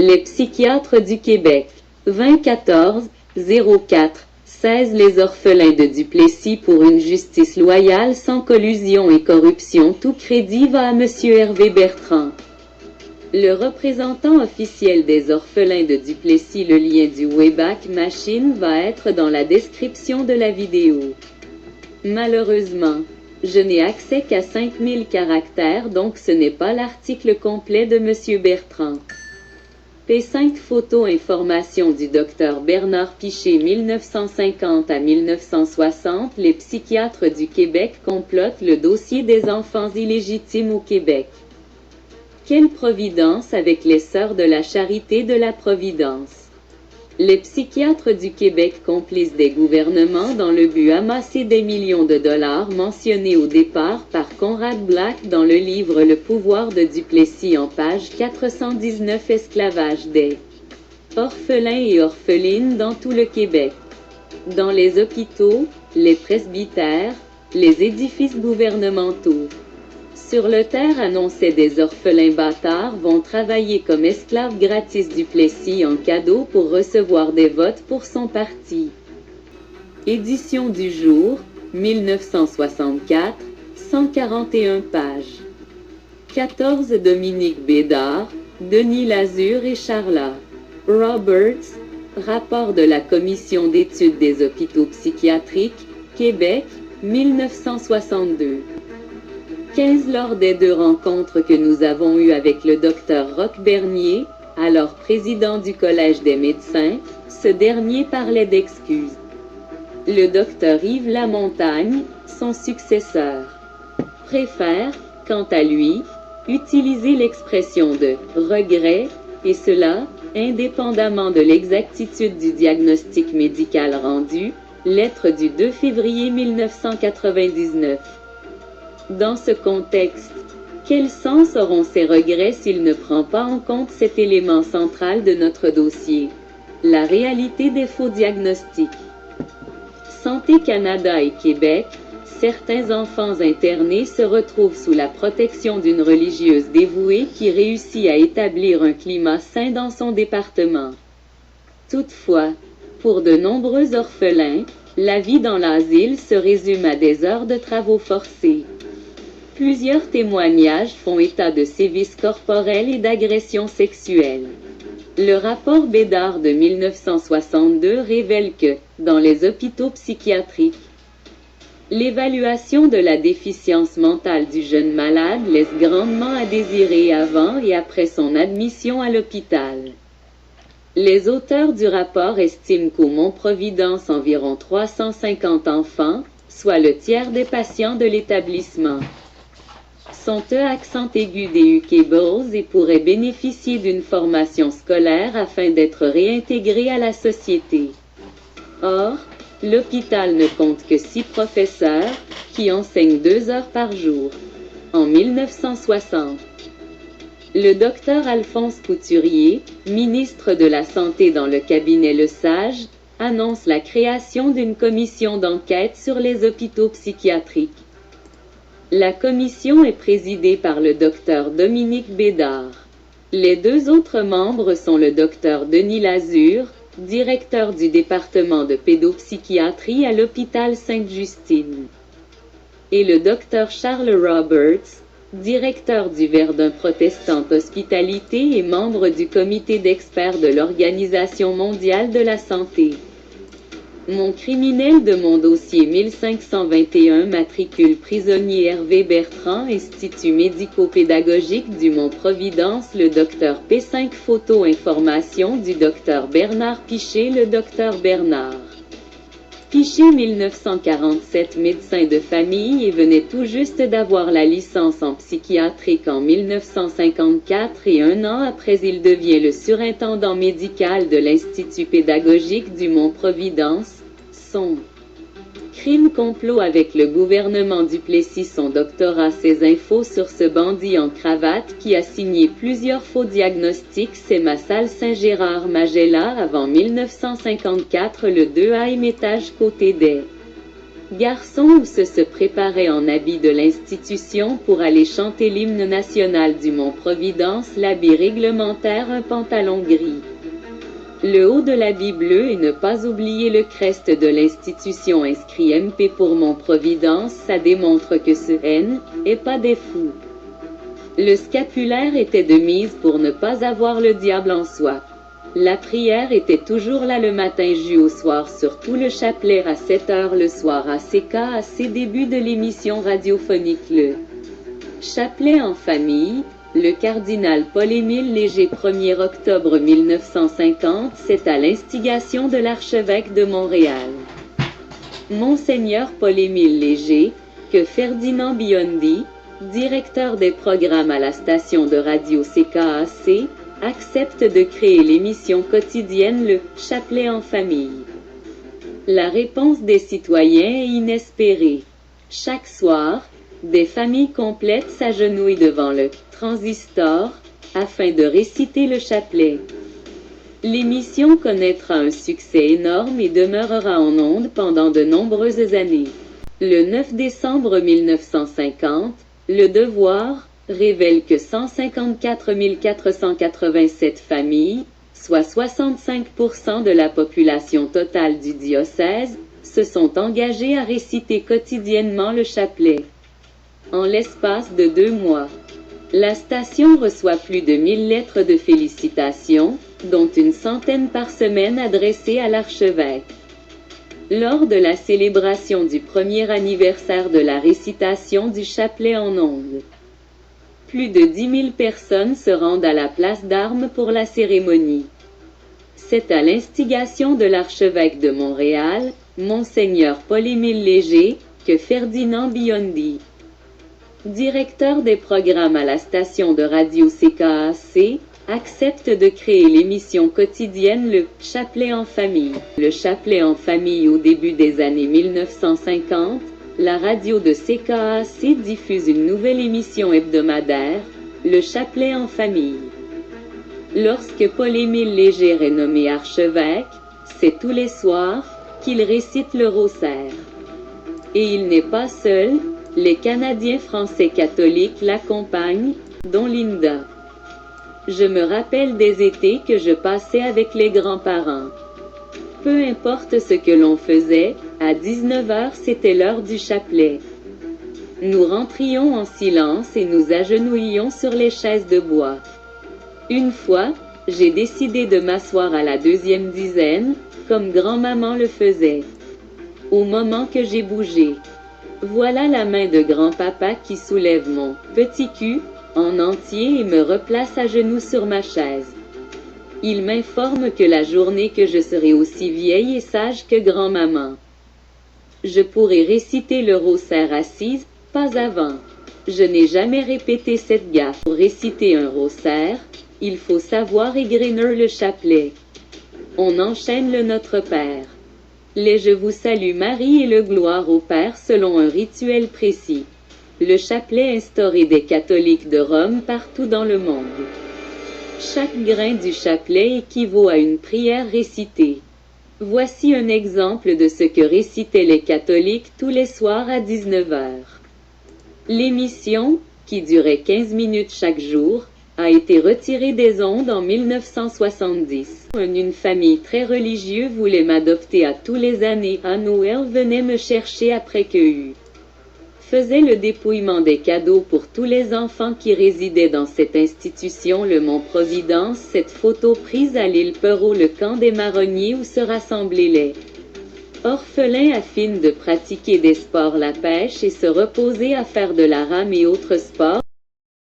Les psychiatres du Québec. 2014 04 16 Les orphelins de Duplessis pour une justice loyale sans collusion et corruption. Tout crédit va à Monsieur Hervé Bertrand. Le représentant officiel des orphelins de Duplessis. Le lien du Wayback Machine va être dans la description de la vidéo. Malheureusement, je n'ai accès qu'à 5000 caractères, donc ce n'est pas l'article complet de Monsieur Bertrand. P5 Photo information du Dr Bernard Piché 1950 à 1960. Les psychiatres du Québec complotent le dossier des enfants illégitimes au Québec. Quelle providence avec les Sœurs de la Charité de la Providence. Les psychiatres du Québec complices des gouvernements dans le but d'amasser des millions de dollars mentionnés au départ par Conrad Black dans le livre Le pouvoir de Duplessis en page 419. Esclavage des orphelins et orphelines dans tout le Québec. Dans les hôpitaux, les presbytères, les édifices gouvernementaux. Sur le terre annonçait des orphelins bâtards vont travailler comme esclaves gratis. Duplessis en cadeau pour recevoir des votes pour son parti. Édition du jour, 1964, 141 pages. 14 Dominique Bédard, Denis Lazure et Charla Roberts. Rapport de la Commission d'études des hôpitaux psychiatriques, Québec, 1962. 15 Lors des 2 rencontres que nous avons eues avec le docteur Roch Bernier, alors président du Collège des médecins, ce dernier parlait d'excuses. Le docteur Yves Lamontagne, son successeur, préfère, quant à lui, utiliser l'expression de « regret » et cela, indépendamment de l'exactitude du diagnostic médical rendu, lettre du 2 février 1999. Dans ce contexte, quel sens auront ces regrets s'il ne prend pas en compte cet élément central de notre dossier, la réalité des faux diagnostics? Santé Canada et Québec, certains enfants internés se retrouvent sous la protection d'une religieuse dévouée qui réussit à établir un climat sain dans son département. Toutefois, pour de nombreux orphelins, la vie dans l'asile se résume à des heures de travaux forcés. Plusieurs témoignages font état de sévices corporels et d'agressions sexuelles. Le rapport Bédard de 1962 révèle que, dans les hôpitaux psychiatriques, l'évaluation de la déficience mentale du jeune malade laisse grandement à désirer avant et après son admission à l'hôpital. Les auteurs du rapport estiment qu'au Mont-Providence environ 350 enfants, soit le tiers des patients de l'établissement, sont accent aigu des Cables et pourraient bénéficier d'une formation scolaire afin d'être réintégrés à la société. Or, l'hôpital ne compte que 6 professeurs, qui enseignent 2 heures par jour. En 1960, le docteur Alphonse Couturier, ministre de la Santé dans le cabinet Lesage, annonce la création d'une commission d'enquête sur les hôpitaux psychiatriques. La commission est présidée par le docteur Dominique Bédard. Les 2 autres membres sont le docteur Denis Lazure, directeur du département de pédopsychiatrie à l'hôpital Sainte-Justine, et le docteur Charles Roberts, directeur du Verdun Protestant Hospitalité et membre du comité d'experts de l'Organisation mondiale de la santé. Mon criminel de mon dossier 1521 matricule prisonnier Hervé Bertrand, Institut médico-pédagogique du Mont-Providence. Le docteur P5 Photo information du docteur Bernard Piché. Le docteur Bernard Piché 1947 médecin de famille et venait tout juste d'avoir la licence en psychiatrique en 1954 et 1 an après il devient le surintendant médical de l'Institut pédagogique du Mont-Providence. Son crime complot avec le gouvernement Duplessis. Son doctorat. Ces infos sur ce bandit en cravate qui a signé plusieurs faux diagnostics. C'est ma salle Saint-Gérard Magella avant 1954. Le 2A étage côté des garçons ou se préparaient en habit de l'institution pour aller chanter l'hymne national du Mont-Providence, l'habit réglementaire un pantalon gris. Le haut de l'habit bleu et ne pas oublier le crest de l'institution inscrit MP pour Mont-Providence, ça démontre que ce N est pas des fous. Le scapulaire était de mise pour ne pas avoir le diable en soi. La prière était toujours là le matin au soir, surtout le chapelet à 7 heures le soir à CKAC, début de l'émission radiophonique le chapelet en famille. Le cardinal Paul-Émile Léger, 1er octobre 1950, c'est à l'instigation de l'archevêque de Montréal, Monseigneur Paul-Émile Léger, que Ferdinand Biondi, directeur des programmes à la station de radio CKAC, accepte de créer l'émission quotidienne Le Chapelet en famille. La réponse des citoyens est inespérée. Chaque soir, des familles complètes s'agenouillent devant le transistor afin de réciter le chapelet. L'émission connaîtra un succès énorme et demeurera en ondes pendant de nombreuses années. Le 9 décembre 1950, Le Devoir révèle que 154 487 familles, soit 65% de la population totale du diocèse, se sont engagées à réciter quotidiennement le chapelet. En l'espace de 2 mois, la station reçoit plus de 1000 lettres de félicitations, dont une centaine par semaine adressées à l'archevêque. Lors de la célébration du premier anniversaire de la récitation du chapelet en ondes, plus de 10 000 personnes se rendent à la place d'Armes pour la cérémonie. C'est à l'instigation de l'archevêque de Montréal, Monseigneur Paul-Émile Léger, que Ferdinand Biondi, directeur des programmes à la station de radio CKAC, accepte de créer l'émission quotidienne Le Chapelet en famille. Le Chapelet en famille au début des années 1950, la radio de CKAC diffuse une nouvelle émission hebdomadaire, Le Chapelet en famille. Lorsque Paul-Émile Léger est nommé archevêque, c'est tous les soirs qu'il récite le rosaire. Et il n'est pas seul, les Canadiens français catholiques l'accompagnent, dont Linda. Je me rappelle des étés que je passais avec les grands-parents. Peu importe ce que l'on faisait, à 19 heures c'était l'heure du chapelet. Nous rentrions en silence et nous agenouillions sur les chaises de bois. Une fois, j'ai décidé de m'asseoir à la deuxième dizaine, comme grand-maman le faisait. Au moment que j'ai bougé, voilà la main de grand-papa qui soulève mon petit cul en entier et me replace à genoux sur ma chaise. Il m'informe que la journée que je serai aussi vieille et sage que grand-maman, je pourrai réciter le rosaire assise, pas avant. Je n'ai jamais répété cette gaffe. Pour réciter un rosaire, il faut savoir égrener le chapelet. On enchaîne le Notre Père, les Je vous salue Marie et le Gloire au Père selon un rituel précis. Le chapelet instauré des catholiques de Rome partout dans le monde. Chaque grain du chapelet équivaut à une prière récitée. Voici un exemple de ce que récitaient les catholiques tous les soirs à 19 heures. L'émission, qui durait 15 minutes chaque jour, a été retirée des ondes en 1970. Une famille très religieuse voulait m'adopter à tous les années. À Noël venait me chercher après que faisait le dépouillement des cadeaux pour tous les enfants qui résidaient dans cette institution, le Mont-Providence. Cette photo prise à l'île Perrot, le camp des marronniers où se rassemblaient les orphelins afin de pratiquer des sports, la pêche et se reposer à faire de la rame et autres sports.